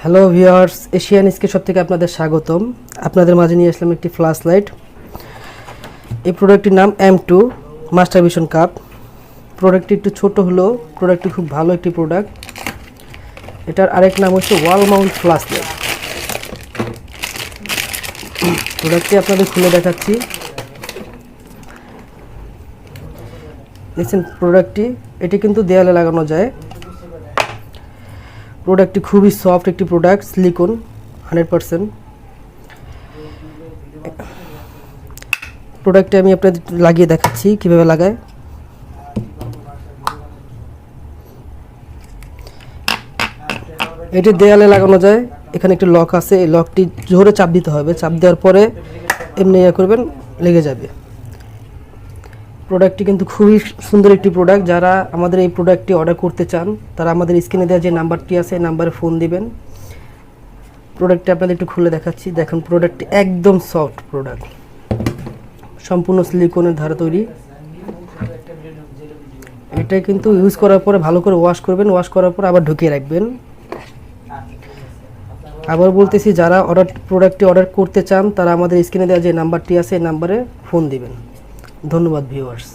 Hello viewers, Asian sketch shop থেকে আপনাদের স্বাগতম। আপনাদের মাঝে নিয়ে আসলাম একটি ফ্ল্যাশ লাইট। এই প্রোডাক্টটির নাম M2 মাস্টার ভিশন কাপ। প্রোডাক্টটি একটু ছোট হলেও প্রোডাক্টটি খুব ভালো একটি প্রোডাক্ট। এটার আরেক নাম হচ্ছে ওয়াল মাউন্ট ফ্ল্যাশ লাইট। প্রোডাক্টটি আপনাদের খুলে দেখাচ্ছি। দেখছেন প্রোডাক্টটি, এটি কিন্তু দেয়ালে লাগানো যায়। প্রোডাক্টটি খুবই সফট একটি প্রোডাক্ট, সিলিকন 100%। প্রোডাক্টটি আমি আপনাদের লাগিয়ে দেখাচ্ছি কিভাবে লাগায়। এটি দেয়ালে লাগানো যায়। এখানে একটি লক আছে, এই লকটি জোরে চাপ দিতে হবে। চাপ দেওয়ার পরে এমনি করবেন, লেগে যাবে। প্রোডাক্টটি কিন্তু খুবই সুন্দর একটি প্রোডাক্ট। যারা আমাদের এই প্রোডাক্টটি অর্ডার করতে চান তারা আমাদের স্ক্রিনে দেওয়া যে নাম্বারটি আছে এই নাম্বারে ফোন দিবেন। প্রোডাক্টটি আপনাদের একটু খুলে দেখাচ্ছি। দেখুন প্রোডাক্টটি একদম সফট প্রোডাক্ট, সম্পূর্ণ সিলিকনের ধারে তৈরি। এটা কিন্তু ইউজ করার পরে ভালো করে ওয়াশ করবেন, ওয়াশ করার পর আবার ঢুকিয়ে রাখবেন। আবার বলতেছি, যারা প্রোডাক্টটি অর্ডার করতে চান তারা আমাদের স্ক্রিনে দেওয়া যে নাম্বারটি আছে এই নাম্বারে ফোন দিবেন। ধন্যবাদ ভিউয়ার্স।